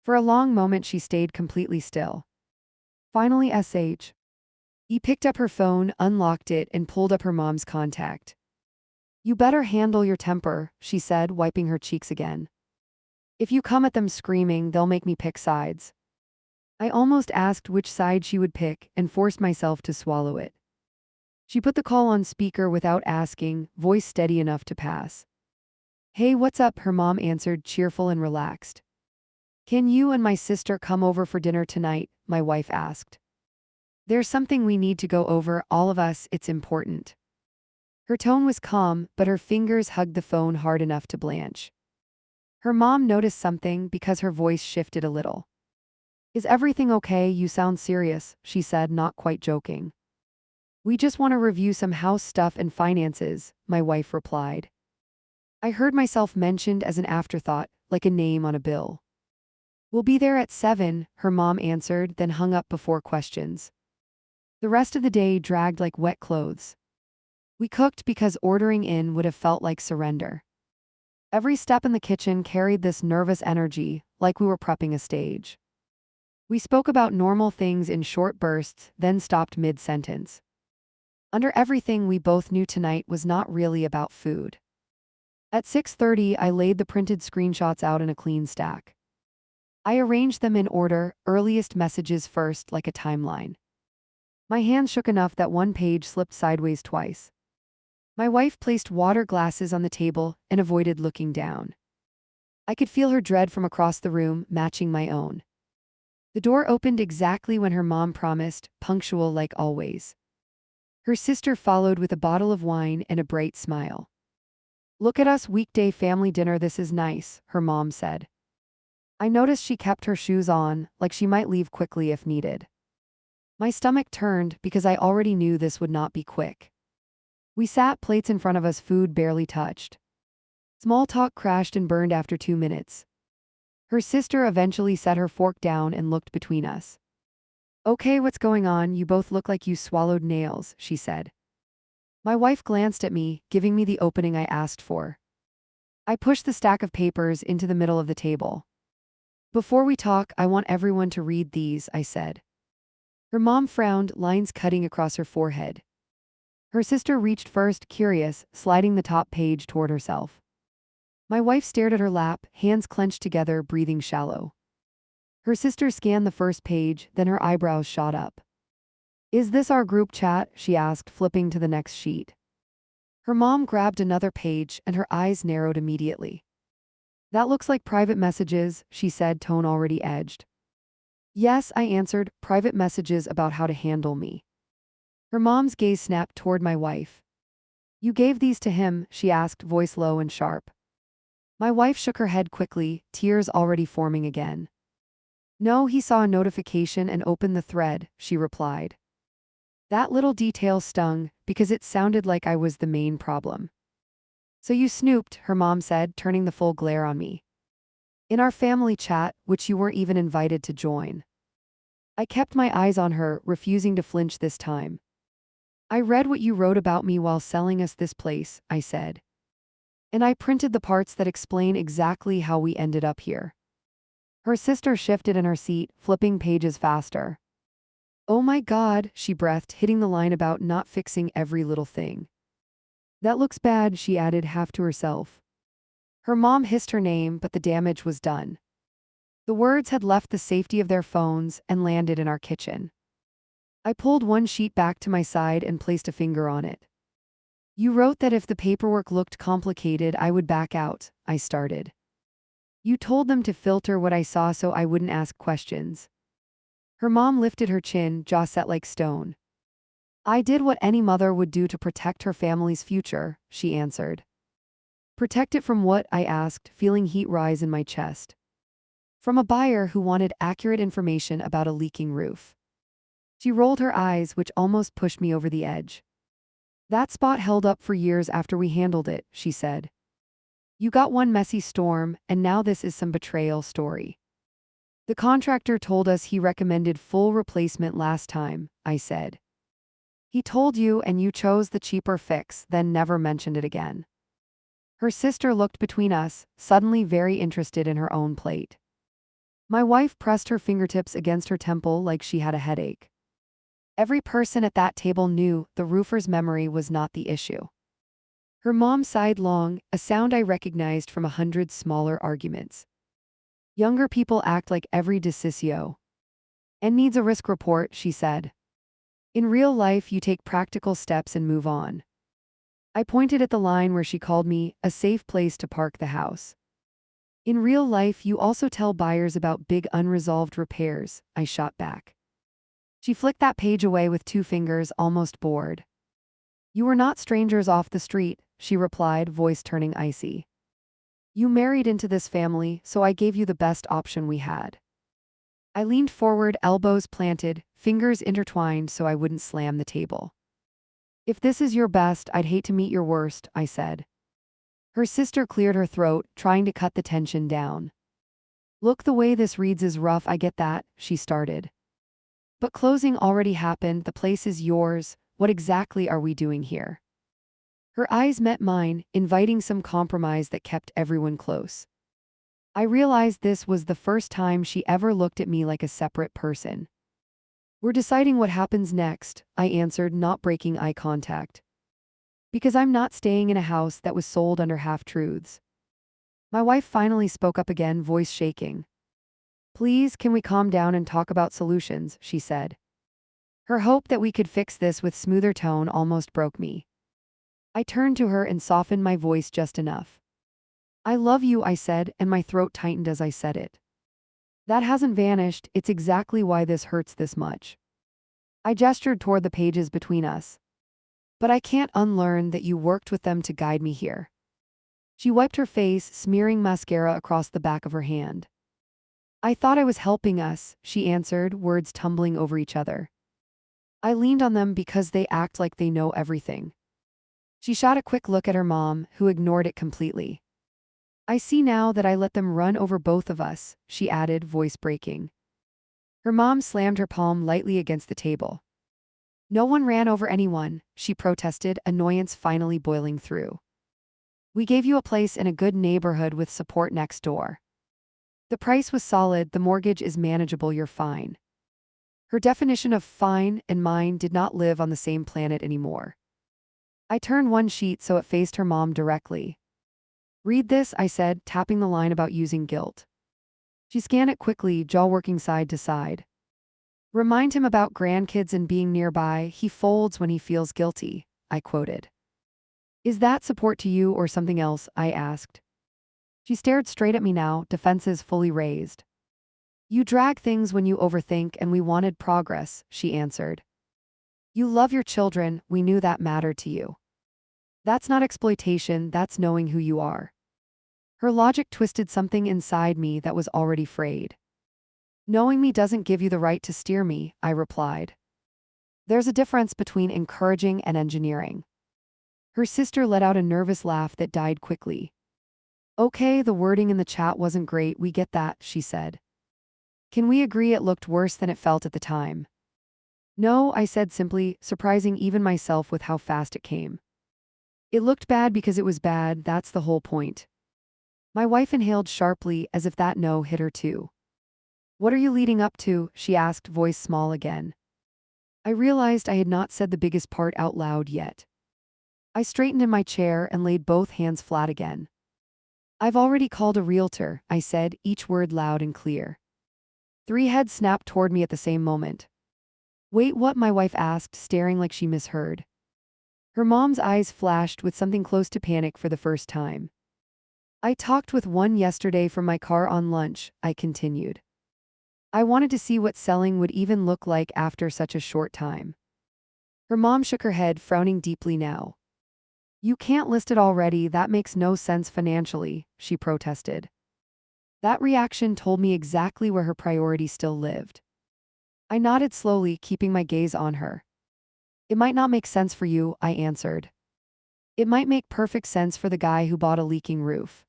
For a long moment she stayed completely still. Finally SH. E picked up her phone, unlocked it, and pulled up her mom's contact. You better handle your temper, she said, wiping her cheeks again. If you come at them screaming, they'll make me pick sides. I almost asked which side she would pick and forced myself to swallow it. She put the call on speaker without asking, voice steady enough to pass. Hey, what's up? Her mom answered, cheerful and relaxed. Can you and my sister come over for dinner tonight? My wife asked. There's something we need to go over, all of us, it's important. Her tone was calm, but her fingers hugged the phone hard enough to blanch. Her mom noticed something because her voice shifted a little. Is everything okay? You sound serious, she said, not quite joking. We just want to review some house stuff and finances, my wife replied. I heard myself mentioned as an afterthought, like a name on a bill. We'll be there at 7, her mom answered, then hung up before questions. The rest of the day dragged like wet clothes. We cooked because ordering in would have felt like surrender. Every step in the kitchen carried this nervous energy, like we were prepping a stage. We spoke about normal things in short bursts, then stopped mid-sentence. Under everything, we both knew tonight was not really about food. At 6:30, I laid the printed screenshots out in a clean stack. I arranged them in order, earliest messages first, like a timeline. My hands shook enough that one page slipped sideways twice. My wife placed water glasses on the table and avoided looking down. I could feel her dread from across the room, matching my own. The door opened exactly when her mom promised, punctual like always. Her sister followed with a bottle of wine and a bright smile. Look at us, weekday family dinner, this is nice, her mom said. I noticed she kept her shoes on, like she might leave quickly if needed. My stomach turned because I already knew this would not be quick. We sat, plates in front of us, food barely touched. Small talk crashed and burned after 2 minutes. Her sister eventually set her fork down and looked between us. Okay, what's going on? You both look like you swallowed nails, she said. My wife glanced at me, giving me the opening I asked for. I pushed the stack of papers into the middle of the table. Before we talk, I want everyone to read these, I said. Her mom frowned, lines cutting across her forehead. Her sister reached first, curious, sliding the top page toward herself. My wife stared at her lap, hands clenched together, breathing shallow. Her sister scanned the first page, then her eyebrows shot up. Is this our group chat? She asked, flipping to the next sheet. Her mom grabbed another page and her eyes narrowed immediately. That looks like private messages, she said, tone already edged. Yes, I answered, private messages about how to handle me. Her mom's gaze snapped toward my wife. You gave these to him? She asked, voice low and sharp. My wife shook her head quickly, tears already forming again. No, he saw a notification and opened the thread, she replied. That little detail stung, because it sounded like I was the main problem. So you snooped, her mom said, turning the full glare on me. In our family chat, which you weren't even invited to join. I kept my eyes on her, refusing to flinch this time. I read what you wrote about me while selling us this place, I said. And I printed the parts that explain exactly how we ended up here. Her sister shifted in her seat, flipping pages faster. Oh my God, she breathed, hitting the line about not fixing every little thing. That looks bad, she added, half to herself. Her mom hissed her name, but the damage was done. The words had left the safety of their phones and landed in our kitchen. I pulled one sheet back to my side and placed a finger on it. You wrote that if the paperwork looked complicated, I would back out, I started. You told them to filter what I saw so I wouldn't ask questions. Her mom lifted her chin, jaw set like stone. I did what any mother would do to protect her family's future, she answered. Protect it from what? I asked, feeling heat rise in my chest. From a buyer who wanted accurate information about a leaking roof. She rolled her eyes, which almost pushed me over the edge. That spot held up for years after we handled it, she said. You got one messy storm, and now this is some betrayal story. The contractor told us he recommended full replacement last time, I said. He told you and you chose the cheaper fix, then never mentioned it again. Her sister looked between us, suddenly very interested in her own plate. My wife pressed her fingertips against her temple like she had a headache. Every person at that table knew the roofer's memory was not the issue. Her mom sighed long, a sound I recognized from 100 smaller arguments. Younger people act like every decisio. And needs a risk report, she said. In real life, you take practical steps and move on. I pointed at the line where she called me a safe place to park the house. In real life, you also tell buyers about big unresolved repairs, I shot back. She flicked that page away with 2 fingers, almost bored. You were not strangers off the street, she replied, voice turning icy. You married into this family, so I gave you the best option we had. I leaned forward, elbows planted, fingers intertwined so I wouldn't slam the table. If this is your best, I'd hate to meet your worst, I said. Her sister cleared her throat, trying to cut the tension down. Look, the way this reads is rough, I get that, she started. But closing already happened, the place is yours, what exactly are we doing here? Her eyes met mine, inviting some compromise that kept everyone close. I realized this was the first time she ever looked at me like a separate person. We're deciding what happens next, I answered, not breaking eye contact. Because I'm not staying in a house that was sold under half-truths. My wife finally spoke up again, voice shaking. Please, can we calm down and talk about solutions, she said. Her hope that we could fix this with smoother tone almost broke me. I turned to her and softened my voice just enough. I love you, I said, and my throat tightened as I said it. That hasn't vanished, it's exactly why this hurts this much. I gestured toward the pages between us. But I can't unlearn that you worked with them to guide me here. She wiped her face, smearing mascara across the back of her hand. I thought I was helping us, she answered, words tumbling over each other. I leaned on them because they act like they know everything. She shot a quick look at her mom, who ignored it completely. I see now that I let them run over both of us, she added, voice breaking. Her mom slammed her palm lightly against the table. No one ran over anyone, she protested, annoyance finally boiling through. We gave you a place in a good neighborhood with support next door. The price was solid, the mortgage is manageable, you're fine. Her definition of fine and mine did not live on the same planet anymore. I turned one sheet so it faced her mom directly. Read this, I said, tapping the line about using guilt. She scanned it quickly, jaw working side to side. Remind him about grandkids and being nearby, he folds when he feels guilty, I quoted. Is that support to you or something else, I asked. She stared straight at me now, defenses fully raised. You drag things when you overthink and we wanted progress, she answered. You love your children, we knew that mattered to you. That's not exploitation, that's knowing who you are. Her logic twisted something inside me that was already frayed. Knowing me doesn't give you the right to steer me, I replied. There's a difference between encouraging and engineering. Her sister let out a nervous laugh that died quickly. Okay, the wording in the chat wasn't great, we get that, she said. Can we agree it looked worse than it felt at the time? No, I said simply, surprising even myself with how fast it came. It looked bad because it was bad, that's the whole point. My wife inhaled sharply as if that no hit her too. What are you leading up to? She asked, voice small again. I realized I had not said the biggest part out loud yet. I straightened in my chair and laid both hands flat again. I've already called a realtor, I said, each word loud and clear. 3 heads snapped toward me at the same moment. Wait, what? My wife asked, staring like she misheard. Her mom's eyes flashed with something close to panic for the first time. I talked with one yesterday from my car on lunch, I continued. I wanted to see what selling would even look like after such a short time. Her mom shook her head, frowning deeply now. You can't list it already, that makes no sense financially, she protested. That reaction told me exactly where her priority still lived. I nodded slowly, keeping my gaze on her. It might not make sense for you, I answered. It might make perfect sense for the guy who bought a leaking roof.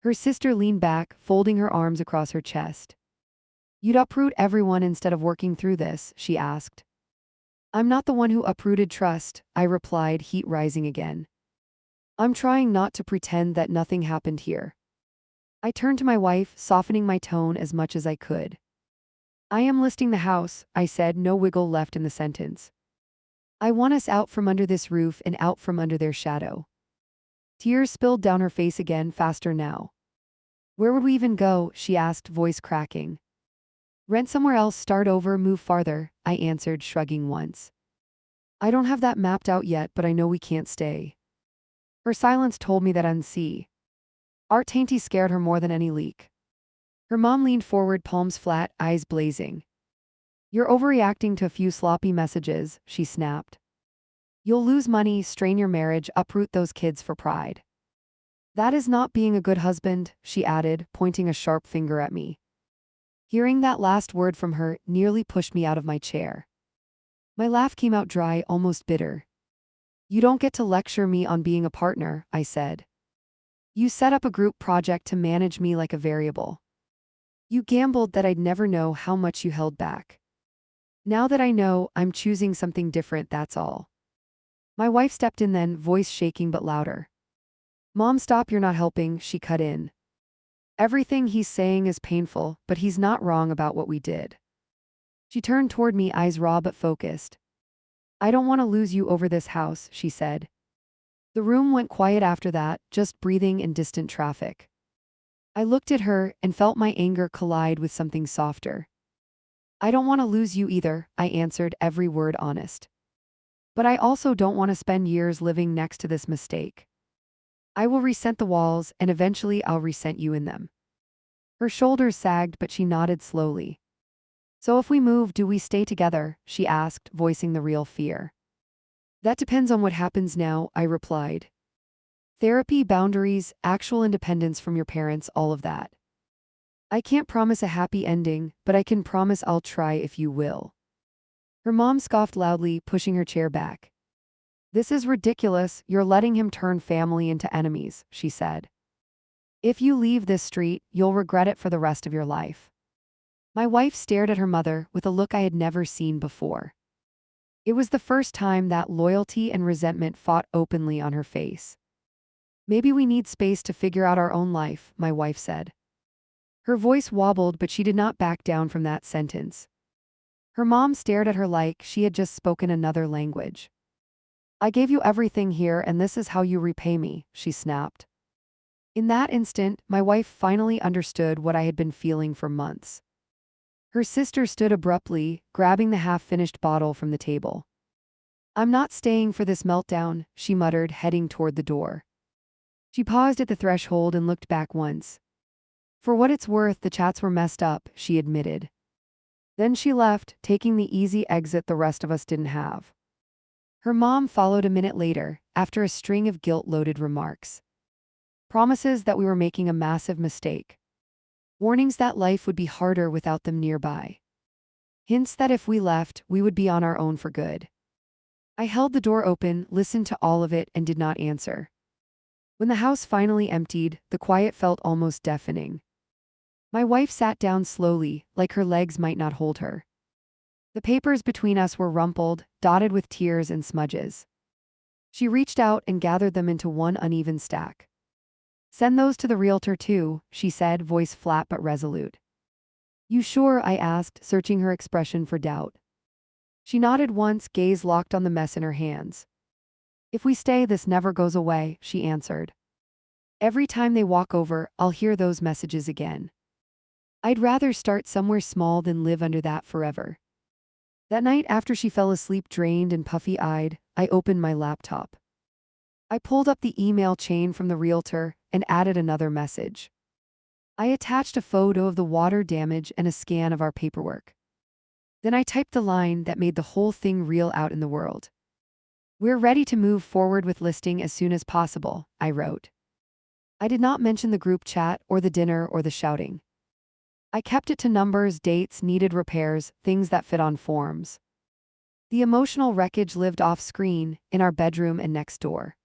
Her sister leaned back, folding her arms across her chest. You'd uproot everyone instead of working through this, she asked. I'm not the one who uprooted trust, I replied, heat rising again. I'm trying not to pretend that nothing happened here. I turned to my wife, softening my tone as much as I could. I am listing the house, I said, no wiggle left in the sentence. I want us out from under this roof and out from under their shadow. Tears spilled down her face again, faster now. Where would we even go? She asked, voice cracking. Rent somewhere else, start over, move farther, I answered, shrugging once. I don't have that mapped out yet, but I know we can't stay. Her silence told me that unsee. Our tainty scared her more than any leak. Her mom leaned forward, palms flat, eyes blazing. You're overreacting to a few sloppy messages, she snapped. You'll lose money, strain your marriage, uproot those kids for pride. That is not being a good husband, she added, pointing a sharp finger at me. Hearing that last word from her nearly pushed me out of my chair. My laugh came out dry, almost bitter. You don't get to lecture me on being a partner, I said. You set up a group project to manage me like a variable. You gambled that I'd never know how much you held back. Now that I know, I'm choosing something different, that's all. My wife stepped in then, voice shaking but louder. Mom, stop, you're not helping, she cut in. Everything he's saying is painful, but he's not wrong about what we did. She turned toward me, eyes raw but focused. I don't want to lose you over this house, she said. The room went quiet after that, just breathing and distant traffic. I looked at her and felt my anger collide with something softer. I don't want to lose you either, I answered, every word honest. But I also don't want to spend years living next to this mistake. I will resent the walls, and eventually I'll resent you in them. Her shoulders sagged, but she nodded slowly. So if we move, do we stay together? She asked, voicing the real fear. That depends on what happens now, I replied. Therapy, boundaries, actual independence from your parents, all of that. I can't promise a happy ending, but I can promise I'll try if you will. Her mom scoffed loudly, pushing her chair back. This is ridiculous, you're letting him turn family into enemies, she said. If you leave this street, you'll regret it for the rest of your life. My wife stared at her mother with a look I had never seen before. It was the first time that loyalty and resentment fought openly on her face. Maybe we need space to figure out our own life, my wife said. Her voice wobbled, but she did not back down from that sentence. Her mom stared at her like she had just spoken another language. I gave you everything here and this is how you repay me, she snapped. In that instant, my wife finally understood what I had been feeling for months. Her sister stood abruptly, grabbing the half-finished bottle from the table. I'm not staying for this meltdown, she muttered, heading toward the door. She paused at the threshold and looked back once. For what it's worth, the chats were messed up, she admitted. Then she left, taking the easy exit the rest of us didn't have. Her mom followed a minute later, after a string of guilt-loaded remarks. Promises that we were making a massive mistake. Warnings that life would be harder without them nearby. Hints that if we left, we would be on our own for good. I held the door open, listened to all of it, and did not answer. When the house finally emptied, the quiet felt almost deafening. My wife sat down slowly, like her legs might not hold her. The papers between us were rumpled, dotted with tears and smudges. She reached out and gathered them into one uneven stack. Send those to the realtor too, she said, voice flat but resolute. You sure? I asked, searching her expression for doubt. She nodded once, gaze locked on the mess in her hands. If we stay, this never goes away, she answered. Every time they walk over, I'll hear those messages again. I'd rather start somewhere small than live under that forever. That night, after she fell asleep drained and puffy-eyed, I opened my laptop. I pulled up the email chain from the realtor and added another message. I attached a photo of the water damage and a scan of our paperwork. Then I typed the line that made the whole thing real out in the world. We're ready to move forward with listing as soon as possible, I wrote. I did not mention the group chat or the dinner or the shouting. I kept it to numbers, dates, needed repairs, things that fit on forms. The emotional wreckage lived off screen, in our bedroom and next door.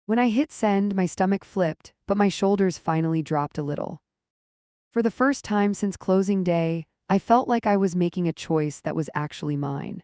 When I hit send, my stomach flipped, but my shoulders finally dropped a little. For the first time since closing day, I felt like I was making a choice that was actually mine.